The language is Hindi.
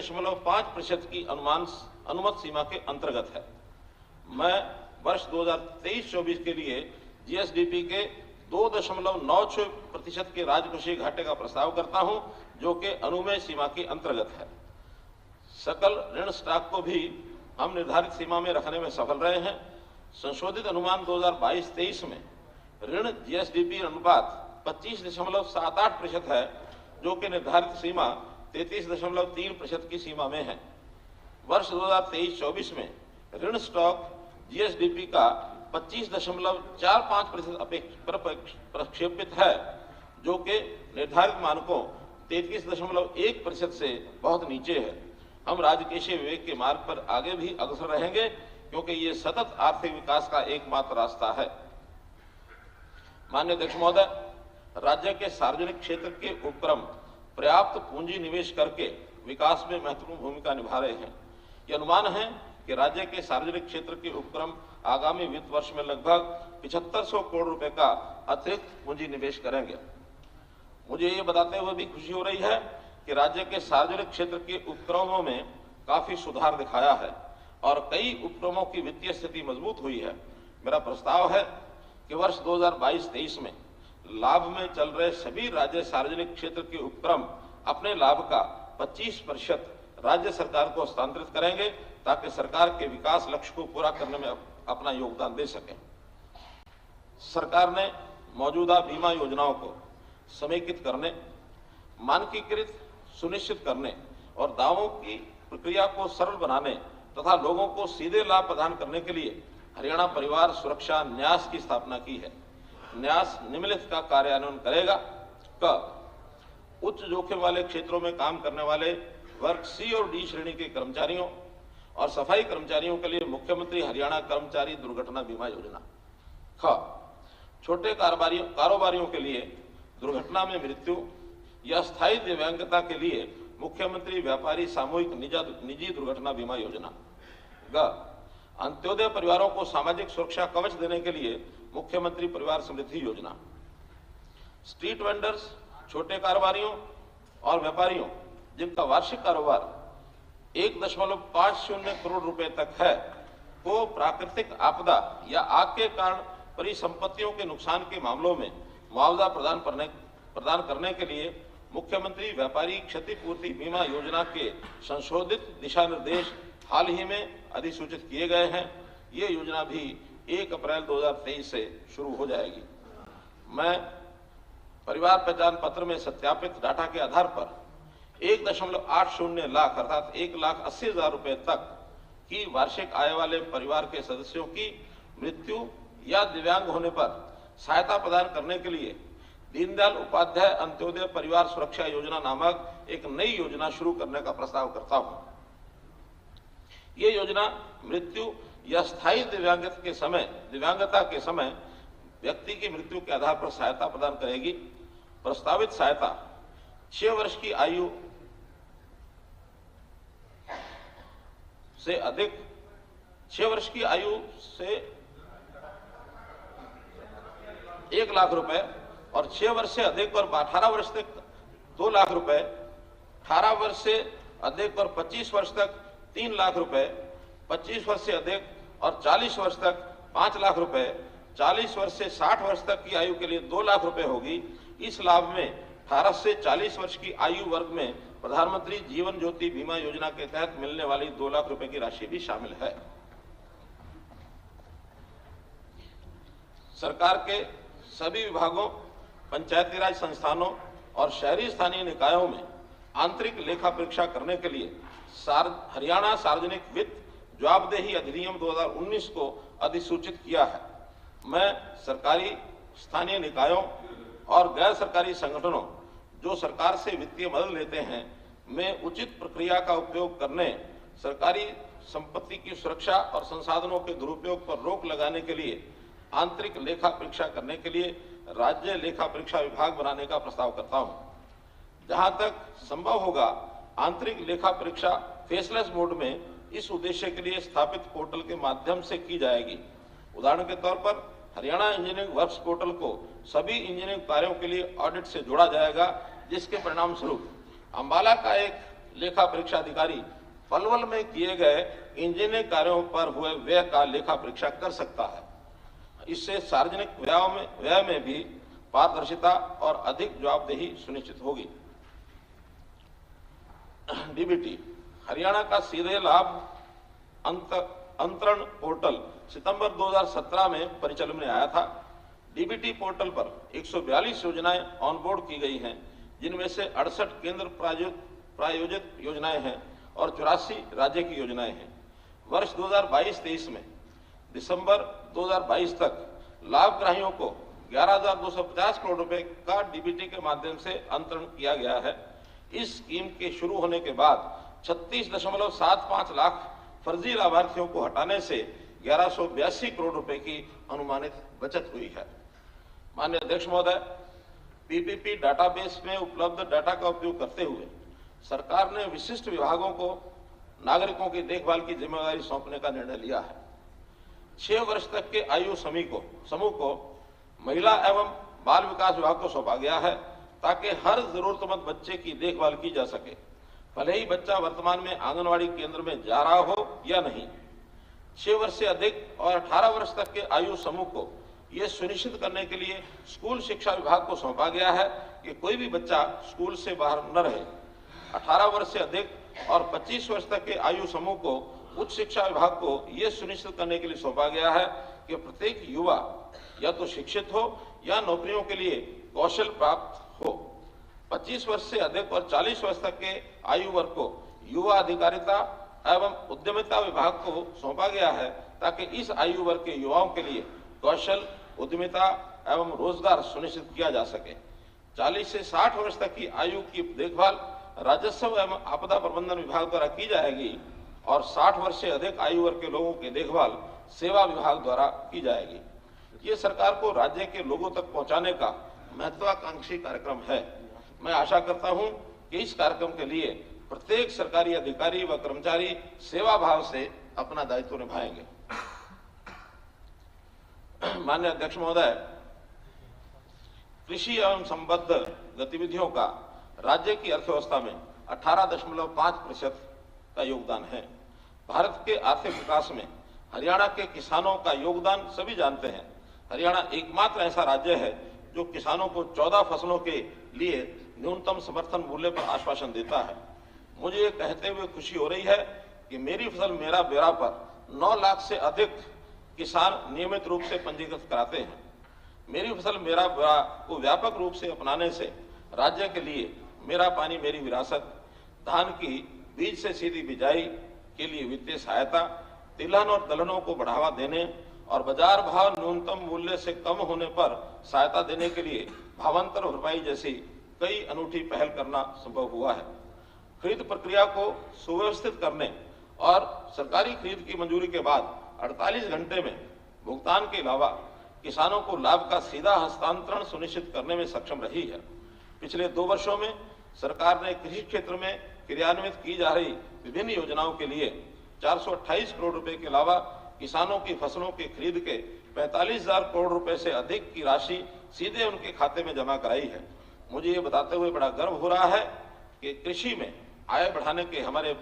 1.5% की अनुमत सीमा के अंतर्गत है। मैं वर्ष 2023-24 के लिए जीएसडीपी के 2.96% के राजकोषीय घाटे का प्रस्ताव करता हूं, जो कि अनुमेय सीमा के अंतर्गत है। सकल ऋण स्टॉक को भी हम निर्धारित सीमा में रखने में सफल रहे हैं। संशोधित अनुमान 2022-23 में ऋण जीएसडीपी अनुपात 25.78% है, जो कि निर्धारित सीमा 33.3% की सीमा में है। वर्ष 2023-24 में ऋण स्टॉक जीएसडीपी का 25.45% प्रक्षेपित है, जो कि निर्धारित मानकों 33.1% से बहुत नीचे है। हम राजकोषीय विवेक के मार्ग पर आगे भी अग्रसर रहेंगे, क्योंकि ये सतत आर्थिक विकास का एकमात्र रास्ता है। माननीय अध्यक्ष महोदय, राज्य के सार्वजनिक क्षेत्र के उपक्रम पर्याप्त पूंजी निवेश करके विकास में महत्वपूर्ण भूमिका निभा रहे हैं। ये अनुमान है कि राज्य के सार्वजनिक क्षेत्र के उपक्रम आगामी वित्त वर्ष में लगभग 7500 करोड़ रुपए का अतिरिक्त पूंजी निवेश करेंगे। मुझे ये बताते हुए भी खुशी हो रही है कि राज्य के सार्वजनिक क्षेत्र के उपक्रमों में काफी सुधार दिखाया है और कई उपक्रमों की वित्तीय स्थिति मजबूत हुई है। मेरा प्रस्ताव है कि वर्ष 2022-23 में लाभ में चल रहे सभी राज्य सार्वजनिक क्षेत्र के उपक्रम अपने लाभ का 25% राज्य सरकार को हस्तांतरित करेंगे, ताकि सरकार के विकास लक्ष्य को पूरा करने में अपना योगदान दे सके। सरकार ने मौजूदा बीमा योजनाओं को समेकित करने, मानकीकृत सुनिश्चित करने और दावों की प्रक्रिया को सरल बनाने तथा लोगों को सीधे लाभ प्रदान करने के लिए हरियाणा परिवार सुरक्षा न्यास की स्थापना की है। न्यास निम्नलिखित का कार्यान्वयन करेगा। उच्च जोखिम वाले क्षेत्रों में काम करने वाले वर्ग सी और डी श्रेणी के कर्मचारियों और सफाई कर्मचारियों के लिए मुख्यमंत्री हरियाणा कर्मचारी दुर्घटना बीमा योजना। छोटे कारोबारियों के लिए दुर्घटना में मृत्यु या स्थायी दिव्यांगता के लिए मुख्यमंत्री व्यापारी सामूहिक निजी दुर्घटना बीमा योजना। अंत्योदय परिवारों को सामाजिक सुरक्षा कवच देने के लिए मुख्यमंत्री परिवार समृद्धि योजना। स्ट्रीट वेंडर्स, छोटे कारोबारियों और व्यापारियों जिनका वार्षिक कारोबार 1.50 करोड़ रुपए तक है, को प्राकृतिक आपदा या आग के कारण परिसंपत्तियों के नुकसान के मामलों में मुआवजा प्रदान करने के लिए मुख्यमंत्री व्यापारी क्षतिपूर्ति बीमा योजना के संशोधित दिशा निर्देश हाल ही में अधिसूचित किए गए हैं। ये योजना भी 1 अप्रैल 2023 से शुरू हो जाएगी। मैं परिवार पहचान पत्र में सत्यापित डाटा के आधार पर 1.80 लाख अर्थात 1,80,000 रुपए तक की वार्षिक आय वाले परिवार के सदस्यों की मृत्यु या दिव्यांग होने पर सहायता प्रदान करने के लिए दीनदयाल उपाध्याय अंत्योदय परिवार सुरक्षा योजना नामक एक नई योजना शुरू करने का प्रस्ताव करता हूं। ये योजना मृत्यु या स्थायी दिव्यांगता के समय व्यक्ति की मृत्यु के आधार पर सहायता प्रदान करेगी। प्रस्तावित सहायता 6 वर्ष की आयु से 1 लाख रुपए और 6 वर्ष से अधिक और 18 वर्ष तक 2 लाख रुपए, 18 वर्ष से अधिक और 25 वर्ष तक 3 लाख रुपए, 25 वर्ष से अधिक और 40 वर्ष तक 5 लाख रुपए, 40 वर्ष से 60 वर्ष तक की आयु के लिए 2 लाख रुपए होगी। इस लाभ में 18 से 40 वर्ष की आयु वर्ग में प्रधानमंत्री जीवन ज्योति बीमा योजना के तहत मिलने वाली 2 लाख रुपए की राशि भी शामिल है। सरकार के सभी विभागों, पंचायती राज संस्थानों और शहरी स्थानीय निकायों में आंतरिक लेखा परीक्षा करने के लिए हरियाणा सार्वजनिक वित्त जवाबदेही अधिनियम 2019 को अधिसूचित किया है। मैं सरकारी स्थानीय निकायों और गैर सरकारी संगठनों जो सरकार से वित्तीय मदद लेते हैं में उचित प्रक्रिया का उपयोग करने, सरकारी संपत्ति की सुरक्षा और संसाधनों के दुरुपयोग पर रोक लगाने के लिए आंतरिक लेखा परीक्षा करने के लिए राज्य लेखा परीक्षा विभाग बनाने का प्रस्ताव करता हूं। जहां तक संभव होगा आंतरिक लेखा परीक्षा फेसलेस मोड में इस उद्देश्य के लिए स्थापित पोर्टल के माध्यम से की जाएगी। उदाहरण के तौर पर हरियाणा इंजीनियरिंग वर्क्स पोर्टल को सभी इंजीनियरिंग कार्यों के लिए ऑडिट से जोड़ा जाएगा, जिसके परिणाम स्वरूप अंबाला का एक लेखा परीक्षा अधिकारी पलवल में किए गए इंजीनियरिंग कार्यों पर हुए व्यय का लेखा परीक्षा कर सकता है। इससे सार्वजनिक व्यय में भी पारदर्शिता और अधिक जवाबदेही सुनिश्चित होगी। डीबीटी हरियाणा का सीधे लाभ अंतरण पोर्टल सितंबर 2017 में परिचालन में आया था। डीबीटी पोर्टल पर 142 योजनाएं ऑनबोर्ड की गई हैं, जिनमें से 68 केंद्र प्रायोजित योजनाएं हैं और 84 राज्य की योजनाएं हैं। वर्ष 2022-23 में दिसंबर 2022 तक लाभग्राहियों को 11,250 करोड़ रुपए का डीबीटी के माध्यम से अंतरण किया गया है। इस स्कीम के शुरू होने के बाद 36.75 लाख फर्जी लाभार्थियों को हटाने से 1182 करोड़ रुपए की अनुमानित बचत हुई है। माननीय अध्यक्ष महोदय, पीपीपी डाटाबेस में उपलब्ध डाटा का उपयोग करते हुए सरकार ने विशिष्ट विभागों को नागरिकों की देखभाल की जिम्मेदारी सौंपने का निर्णय लिया है। 6 वर्ष तक के आयु समूह को महिला एवं बाल विकास विभाग को सौंपा गया है, ताकि हर जरूरतमंद बच्चे की देखभाल की जा सके, भले ही बच्चा वर्तमान में आंगनवाड़ी केंद्र में जा रहा हो या नहीं। 6 वर्ष से अधिक और 18 वर्ष तक के आयु समूह को यह सुनिश्चित करने के लिए स्कूल शिक्षा विभाग को सौंपा गया है कि कोई भी बच्चा स्कूल से बाहर न रहे। 18 वर्ष से अधिक और 25 वर्ष तक के आयु समूह को उच्च शिक्षा विभाग को यह सुनिश्चित करने के लिए सौंपा गया है कि प्रत्येक युवा या तो शिक्षित हो या नौकरियों के लिए कौशल प्राप्त हो। 25 वर्ष से अधिक और 40 वर्ष तक के आयु वर्ग को युवा अधिकारिता एवं उद्यमिता विभाग को सौंपा गया है, ताकि इस आयु वर्ग के युवाओं के लिए कौशल, उद्यमिता एवं रोजगार सुनिश्चित किया जा सके। 40 से 60 वर्ष तक की आयु की देखभाल राजस्व एवं आपदा प्रबंधन विभाग द्वारा की जाएगी और 60 वर्ष से अधिक आयु वर्ग के लोगों की देखभाल सेवा विभाग द्वारा की जाएगी। ये सरकार को राज्य के लोगों तक पहुंचाने का महत्वाकांक्षी कार्यक्रम है। मैं आशा करता हूं कि इस कार्यक्रम के लिए प्रत्येक सरकारी अधिकारी व कर्मचारी सेवा भाव से अपना दायित्व निभाएंगे। माननीय अध्यक्ष महोदय, कृषि एवं संबद्ध गतिविधियों का राज्य की अर्थव्यवस्था में 18.5% का योगदान है। भारत के आर्थिक विकास में हरियाणा के किसानों का योगदान सभी जानते हैं। हरियाणा एकमात्र ऐसा राज्य है जो किसानों को 14 फसलों के लिए न्यूनतम समर्थन मूल्य पर आश्वासन देता है। मुझे ये कहते हुए खुशी हो रही है कि मेरी फसल मेरा ब्यौरा पर 9 लाख से अधिक किसान नियमित रूप से पंजीकृत कराते हैं। मेरी फसल मेरा ब्यौरा को व्यापक रूप से अपनाने से राज्य के लिए मेरा पानी मेरी विरासत, धान की बीज से सीधी बिजाई के लिए वित्तीय सहायता, तिलहन और दलहनों को बढ़ावा देने और बाजार भाव न्यूनतम मूल्य से कम होने पर सहायता देने के लिए भावांतर भरपाई जैसी कई अनूठी पहल करना संभव हुआ है। खरीद प्रक्रिया को सुव्यवस्थित करने और सरकारी खरीद की मंजूरी के बाद 48 घंटे में भुगतान के अलावा किसानों को लाभ का सीधा हस्तांतरण सुनिश्चित करने में सक्षम रही है। पिछले 2 वर्षों में सरकार ने कृषि क्षेत्र में क्रियान्वित की जा रही विभिन्न योजनाओं के लिए 428 करोड़ रुपए के अलावा किसानों की फसलों की खरीद के 45,000 करोड़ रुपए से अधिक की राशि सीधे उनके खाते में जमा कराई है। मुझे ये बताते हुए बड़ा गर्व हो रहा है कि कृषि में आय बढ़ाने के हमारे